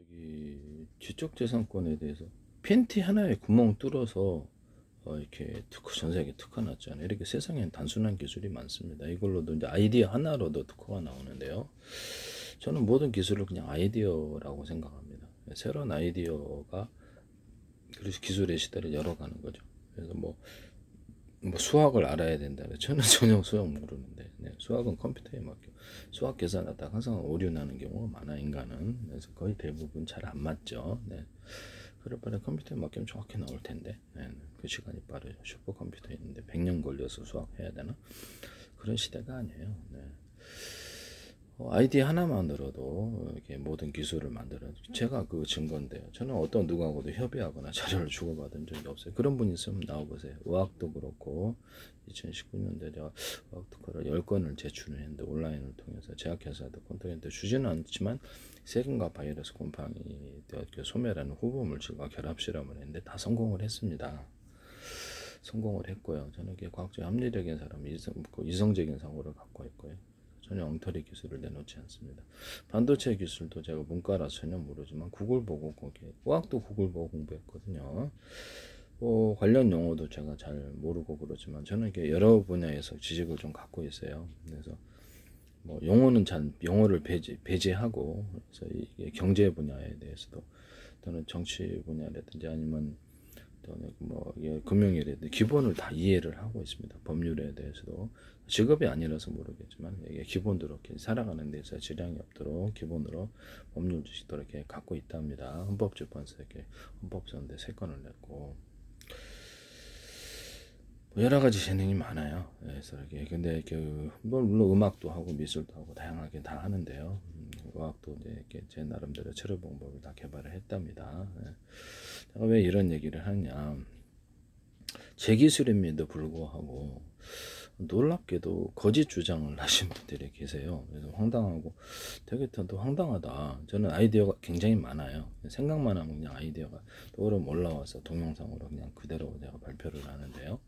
저기 지적재산권에 대해서 팬티 하나에 구멍 뚫어서 이렇게 특허 전 세계 특허 났잖아요. 이렇게 세상엔 단순한 기술이 많습니다. 이걸로도 이제 아이디어 하나로도 특허가 나오는데요. 저는 모든 기술을 그냥 아이디어라고 생각합니다. 새로운 아이디어가 그래서 기술의 시대를 열어가는 거죠. 그래서 뭐 수학을 알아야 된다. 저는 전혀 수학 모르는데 수학은 컴퓨터에 맡겨. 수학 계산하다 항상 오류 나는 경우가 많아 인간은. 그래서 거의 대부분 잘 안 맞죠. 그럴 바에 컴퓨터에 맡기면 정확히 나올 텐데 그 시간이 빠르죠. 슈퍼컴퓨터 있는데 100년 걸려서 수학해야 되나? 그런 시대가 아니에요. 아이디어 하나만으로도 이렇게 모든 기술을 만들어. 제가 그 증거인데요. 저는 어떤 누구하고도 협의하거나 자료를 주고받은 적이 없어요. 그런 분 있으면 나와보세요. 의학도 그렇고 2019년도에 제가 의학 특허를 10건을 제출을 했는데 온라인을 통해서 제약회사도 컨트롤했는데 주지는 않지만 세균과 바이러스 곰팡이 소멸하는 후보 물질과 결합 실험을 했는데 다 성공을 했습니다. 성공을 했고요. 저는 과학적 합리적인 사람, 이성적인 사고를 갖고 있고요. 전혀 엉터리 기술을 내놓지 않습니다. 반도체 기술도 제가 문과라서 전혀 모르지만 구글 보고 거기에 의학도 구글 보고 공부했거든요. 관련 용어도 제가 잘 모르고 그러지만 저는 이게 여러 분야에서 지식을 좀 갖고 있어요. 그래서 용어는 영어를 배제하고 그래서 이게 경제 분야에 대해서도 또는 정치 분야라든지 아니면 또는 금융이라든지 기본을 다 이해를 하고 있습니다. 법률에 대해서도 직업이 아니라서 모르겠지만 이게 기본으로 이렇게 살아가는 데서 지장이 없도록 기본으로 법률 지식도 이렇게 갖고 있답니다. 헌법재판소에 헌법소원대 3건을 냈고 여러 가지 재능이 많아요. 그래서 이렇게 근데 물론 음악도 하고 미술도 하고 다양하게 다 하는데요. 의학도 이제 제 나름대로 치료 방법을 다 개발을 했답니다. 제가 왜 이런 얘기를 하냐? 제 기술임에도 불구하고 놀랍게도 거짓 주장을 하신 분들이 계세요. 그래서 황당하고 되게 또 황당하다. 저는 아이디어가 굉장히 많아요. 생각만 하면 그냥 아이디어가 떠오르면 올라와서 동영상으로 그냥 그대로 제가 발표를 하는데요.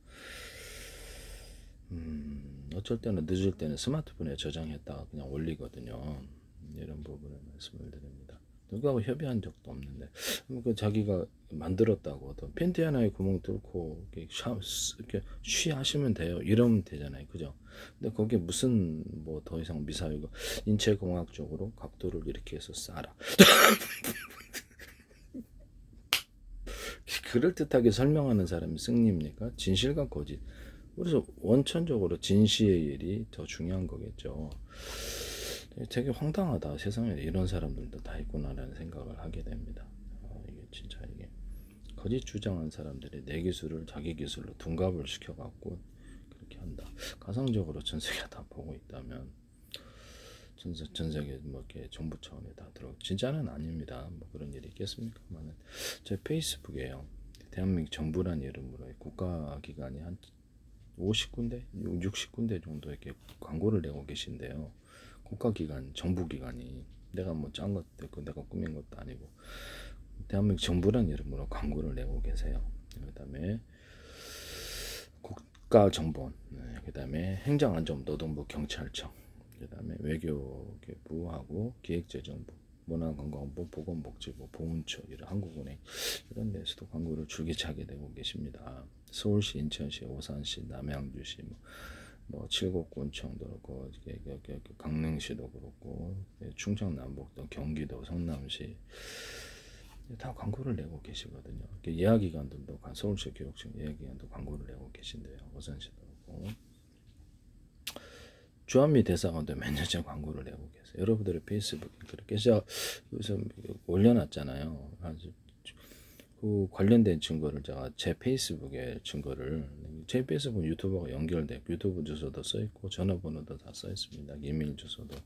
어쩔 때는 늦을 때는 스마트폰에 저장했다가 그냥 올리거든요. 이런 부분을 말씀을 드립니다. 누구하고 협의한 적도 없는데 자기가 만들었다고 팬티 하나에 구멍 뚫고 이렇게 쉬하시면 돼요. 이러면 되잖아요. 그죠? 근데 거기에 무슨 더 이상 미사일과 인체공학적으로 각도를 이렇게 해서 쏴라. 그럴듯하게 설명하는 사람이 승리입니까? 진실과 거짓. 그래서 원천적으로 진실의 일이 더 중요한 거겠죠. 되게 황당하다. 세상에 이런 사람들도 다 있구나라는 생각을 하게 됩니다. 이게 진짜 이게 거짓 주장한 사람들이 내 기술을 자기 기술로 둔갑을 시켜갖고 그렇게 한다. 가상적으로 전 세계가 다 보고 있다면 전 세계 이렇게 정부 차원에 다 들어. 진짜는 아닙니다. 그런 일이 있겠습니까만은 제 페이스북에요. 대한민국 정부란 이름으로 국가기관이 한 50군데, 60군데 정도 이렇게 광고를 내고 계신데요. 국가기관, 정부기관이 내가 짠 것도 있고 내가 꾸민 것도 아니고 대한민국 정부란 이름으로 광고를 내고 계세요. 그 다음에 국가정보원, 그 다음에 행정안전노동부 경찰청, 그 다음에 외교부하고 기획재정부, 문화관광부, 보건복지부, 보훈처, 이런 한국은행 이런 데서도 광고를 줄기차게 내고 계십니다. 서울시, 인천시, 오산시, 남양주시, 칠곡군청도 그렇고 강릉시도 그렇고 충청 남북도 경기도 성남시 다 광고를 내고 계시거든요. 예약기관들도 서울시 교육청 예약기관도 광고를 내고 계신데요. 오산시도 그렇고 주한미 대사관도 몇 년째 광고를 내고 계세요. 여러분들의 페이스북에 그렇게 제가 여기서 올려놨잖아요. 그 관련된 증거를 제가 제 페이스북에 제 페이스북 유튜브가 연결돼 유튜브 주소도 써있고 전화번호도 다 써있습니다. 이메일 주소도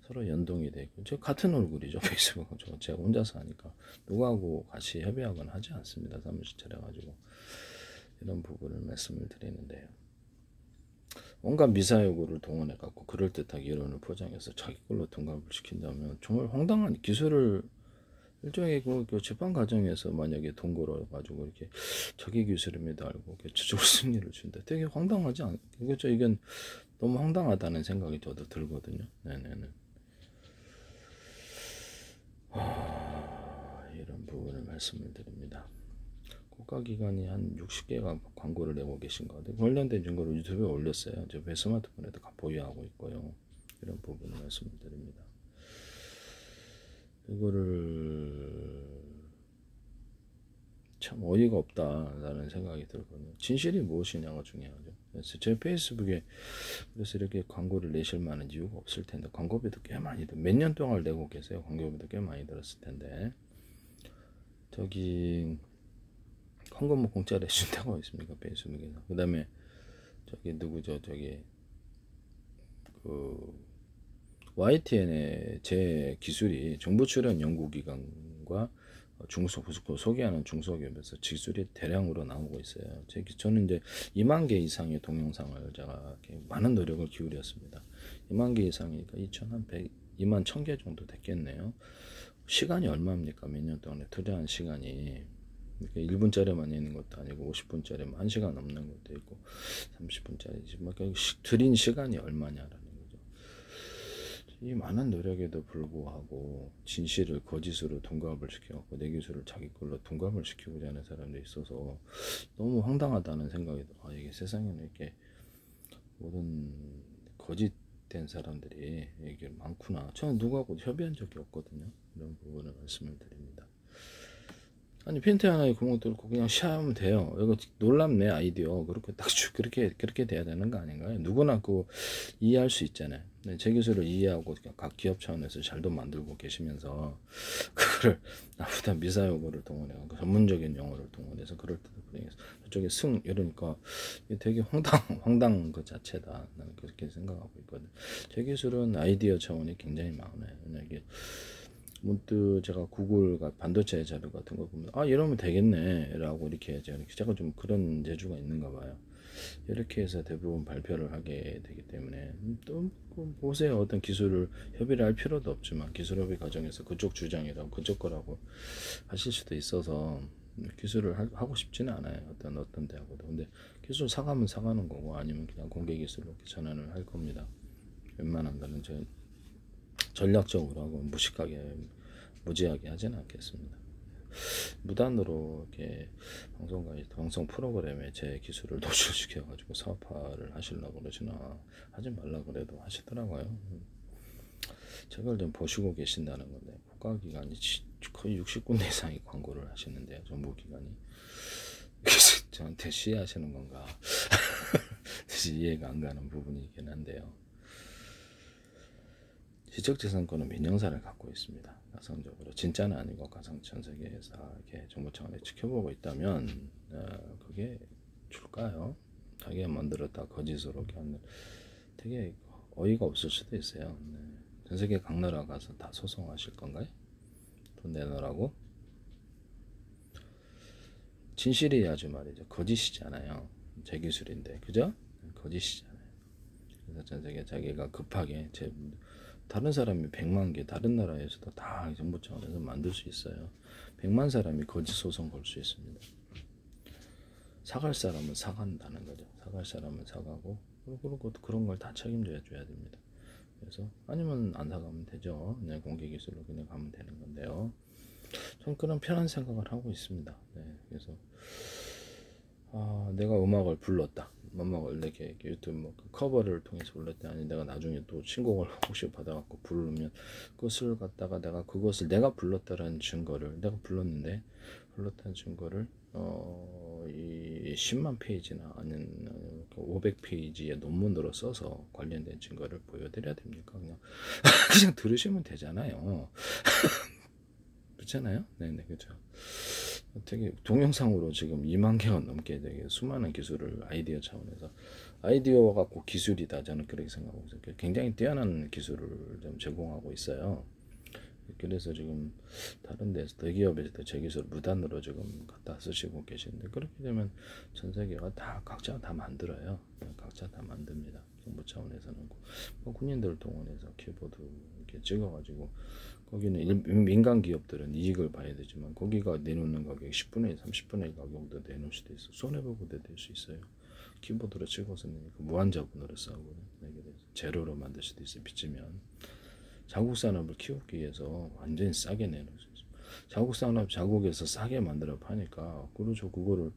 서로 연동이 되고 저 같은 얼굴이죠. 페이스북은 제가 혼자서 하니까 누구하고 같이 협의하거나 하지 않습니다. 사무실 차려가지고 이런 부분을 말씀을 드리는데요. 온갖 미사여구를 동원해갖고 그럴듯하게 이론을 포장해서 자기 걸로 둔갑을 시킨다면 정말 황당한 기술을 일종의 그 재판 과정에서 만약에 돈 걸어가지고 이렇게 자기 기술임에도 알고 저쪽으로 승리를 준다. 되게 황당하지 않? 이건 너무 황당하다는 생각이 저도 들거든요. 네네네. 말씀을 드립니다. 국가기관이 한 60개가 광고를 내고 계신 것 같아요. 관련된 증거를 유튜브에 올렸어요. 제 스마트폰에도 보유하고 있고요. 이런 부분을 말씀을 드립니다. 이거를 참 어이가 없다라는 생각이 들거든요. 진실이 무엇이냐가 중요하죠. 그래서 제 페이스북에 그래서 이렇게 광고를 내실 만한 이유가 없을 텐데 광고비도 꽤 많이 몇 년 동안 내고 계세요. 광고비도 꽤 많이 들었을 텐데 저기 광고 뭐 공짜로 해준다고 있습니까 페이스북에서. 그 다음에 저기 누구죠 저기 그 YTN의 제 기술이 정부 출연 연구기관과 소개하는 중소기업에서 기술이 대량으로 나오고 있어요. 저는 이제 2만 개 이상의 동영상을 제가 많은 노력을 기울였습니다. 2만 개 이상이니까 2만 1,000개 정도 됐겠네요. 시간이 얼마입니까? 몇 년 동안에 투자한 시간이 1분짜리만 있는 것도 아니고 50분짜리만 1시간 넘는 것도 있고 30분짜리 들인 시간이 얼마냐라는 이 많은 노력에도 불구하고 진실을 거짓으로 둔갑을 시켜갖고 내 기술을 자기 걸로 둔갑을 시키고자 하는 사람들이 있어서 너무 황당하다는 생각이 들어요. 이게 세상에는 이렇게 모든 거짓된 사람들이 이게 많구나. 저는 누구하고 협의한 적이 없거든요. 이런 부분을 말씀을 드립니다. 아니 핀트 하나에 구멍 뚫고 그냥 시하면 돼요. 이거 놀랍네 아이디어. 그렇게 딱 그렇게 돼야 되는 거 아닌가요? 누구나 그거 이해할 수 있잖아요. 제 기술을 이해하고 각 기업 차원에서 잘도 만들고 계시면서 그거를 나보다 미사용어를 동원해 전문적인 용어를 동원해서 그럴 때도 불행해서 저쪽에 이러니까 되게 황당 그 자체다. 나는 그렇게 생각하고 있거든. 제 기술은 아이디어 차원이 굉장히 많아요. 이게 문득 제가 구글 반도체 자료 같은 거 보면 이러면 되겠네 라고 이렇게 제가 좀 그런 재주가 있는가 봐요. 이렇게 해서 대부분 발표를 하게 되기 때문에 또 보세요. 어떤 기술을 협의를 할 필요도 없지만 기술 협의 과정에서 그쪽 주장이라고 그쪽 거라고 하실 수도 있어서 기술을 하고 싶지는 않아요. 어떤 대하고도. 근데 기술 사가면 사가는 거고 아니면 그냥 공개 기술로 전환을 할 겁니다. 웬만한 거는 전략적으로 하고 무지하게 하지는 않겠습니다. 무단으로 이렇게 방송 프로그램에 제 기술을 노출시켜가지고 사업화를 하시려고 그러시나 하지 말라 그래도 하시더라고요. 저걸 좀 보시고 계신다는 건데 국가기관이 거의 60군데 이상의 광고를 하시는데요. 정부기관이 그래서 저한테 시해하시는 건가 이해가 안 가는 부분이긴 한데요. 지적재산권은 민영사를 갖고 있습니다. 가상적으로 진짜는 아니고 가상 전 세계에서 이렇게 정부 차원에 지켜보고 있다면 그게 줄까요? 자기가 만들었다 거짓으로 이렇게 하는 되게 어이가 없을 수도 있어요. 전 세계 각 나라 가서 다 소송하실 건가요? 돈 내놓으라고? 진실이야지 말이죠. 거짓이잖아요. 제 기술인데 그죠? 거짓이잖아요. 그래서 전 세계 자기가 급하게 다른 사람이 100만 개 다른 나라에서도 다 정부 차원에서 만들 수 있어요. 100만 사람이 거짓 소송 걸 수 있습니다. 사갈 사람은 사간다는 거죠. 사갈 사람은 사가고 그리고 그런 걸 다 책임져야 줘야 됩니다. 그래서 아니면 안 사가면 되죠. 그냥 공개 기술로 그냥 가면 되는 건데요. 저는 그런 편한 생각을 하고 있습니다. 그래서 내가 음악을 불렀다. 음악을 이렇게 유튜브 커버를 통해서 불렀다. 아니 내가 나중에 또 신곡을 혹시 받아갖고 부르면 그것을 갖다가 내가 불렀다라는 증거를 내가 불렀다는 증거를 이 10만 페이지나 아니면 500페이지의 논문으로 써서 관련된 증거를 보여드려야 됩니까? 그냥 들으시면 되잖아요. 그렇잖아요? 네네 그렇죠. 되게 동영상으로 지금 2만 개가 넘게 되게 수많은 기술을 아이디어 차원에서 아이디어 갖고 기술이다 저는 그렇게 생각하고 있어요. 굉장히 뛰어난 기술을 좀 제공하고 있어요. 그래서 지금 다른 데서 대기업에서도 제 기술을 무단으로 지금 갖다 쓰시고 계시는데 그렇게 되면 전 세계가 다 각자 다 만들어요. 각자 다 만듭니다. 정부 차원에서는 군인들 동원해서 키보드 이렇게 찍어가지고 거기는 민간 기업들은 이익을 봐야 되지만 거기가 내놓는 가격이 10분의 1, 30분의 1 가격도 내놓을 수도 있어. 손해보고도 될 수 있어요. 키보드로 찍어서 내니까 무한자본으로 싸고 제로로 만들 수도 있어요. 빚지면 자국 산업을 키우기 위해서 완전히 싸게 내놓을 수 있어요. 자국 산업 자국에서 싸게 만들어 파니까 그렇죠. 그거를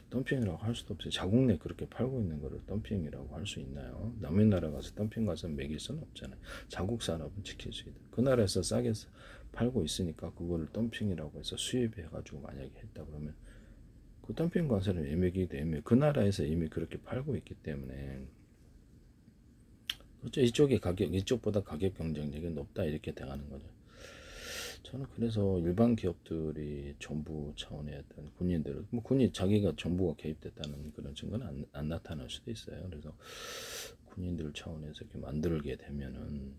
덤핑이라고 할 수도 없어요. 자국 내 그렇게 팔고 있는 거를 덤핑이라고 할 수 있나요? 남의 나라 가서 덤핑 가서 매길 수는 없잖아요. 자국 산업은 지킬 수 있다. 그 나라에서 싸게 팔고 있으니까 그거를 덤핑이라고 해서 수입해 가지고 만약에 했다 그러면 그 덤핑 관세를 애매기도 애매. 그 나라에서 이미 그렇게 팔고 있기 때문에 그렇죠. 이쪽의 가격, 이쪽보다 가격 경쟁력이 높다 이렇게 돼가는 거죠. 저는 그래서 일반 기업들이 정부 차원의 어떤 군인들, 뭐 군인 자기가 정부가 개입됐다는 그런 증거는 안 나타날 수도 있어요. 그래서 군인들 차원에서 이렇게 만들게 되면은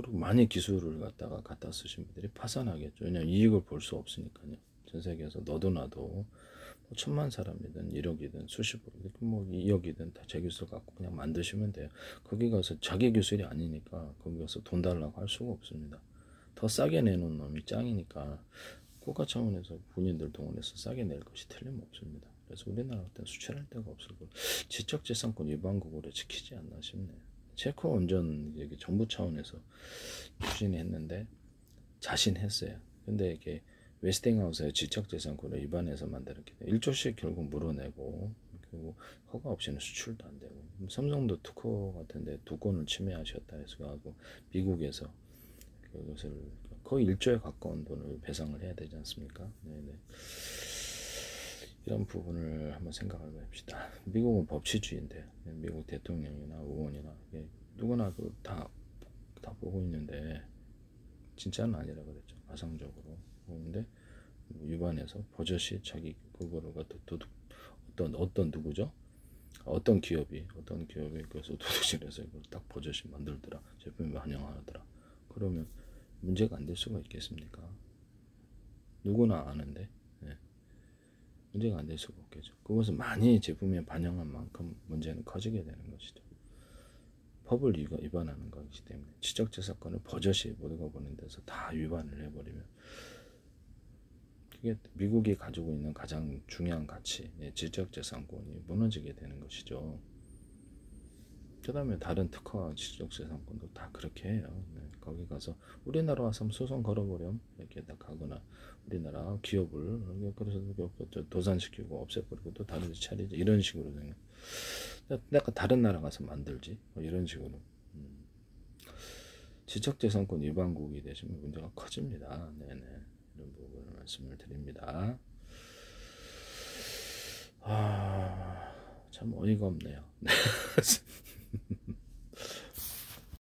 많이 기술을 갖다 쓰신 분들이 파산하겠죠. 왜냐면 이익을 볼 수 없으니까요. 전 세계에서 너도 나도 뭐 1,000만 사람이든 1억이든 수십억이든 뭐 2억이든 다 제 기술 갖고 그냥 만드시면 돼요. 거기 가서 자기 기술이 아니니까 거기 가서 돈 달라고 할 수가 없습니다. 더 싸게 내놓은 놈이 짱이니까 국가 차원에서 군인들 동원해서 싸게 낼 것이 틀림없습니다. 그래서 우리나라 같은 수출할 데가 없고 지적재산권 위반국으로 지키지 않나 싶네요. 체코 원전 여기 정부 차원에서 추진했는데 자신했어요. 근데 이게 웨스팅하우스의 지적재산권을 위반해서 만들었기 때문에 1조씩 결국 물어내고 그리고 허가 없이는 수출도 안 되고 삼성도 특허 같은데 두 건을 침해하셨다 해서 하고 미국에서 그것을 거의 1조에 가까운 돈을 배상을 해야 되지 않습니까? 네네. 이런 부분을 한번 생각을 해봅시다. 미국은 법치주의인데 미국 대통령이나 의원이나 누구나 다 보고 있는데 진짜는 아니라 그랬죠. 가상적으로. 그런데 위반해서 버젓이 자기 그거를 어떤 누구죠? 어떤 기업이 그래서 도둑질해서 이걸 딱 버젓이 만들더라. 제품이 반영하더라. 그러면 문제가 안 될 수가 있겠습니까? 누구나 아는데 문제가 안 될 수가 없겠죠. 그것은 많이 제품에 반영한 만큼 문제는 커지게 되는 것이죠. 법을 위반하는 것이기 때문에 지적재산권을 버젓이 모두가 보는 데서 다 위반을 해버리면 그게 미국이 가지고 있는 가장 중요한 가치, 지적재산권이 무너지게 되는 것이죠. 그 다음에 다른 특허 지적재산권도 다 그렇게 해요. 거기 가서 우리나라 와서 소송 걸어보렴 이렇게 딱 하거나 우리나라 기업을 그래서 도산시키고 없애버리고 또 다른 데 차리지 이런 식으로 내가 다른 나라 가서 만들지 뭐 이런 식으로 지적재산권 위반국이 되시면 문제가 커집니다. 네네 이런 부분을 말씀을 드립니다. 참 어이가 없네요.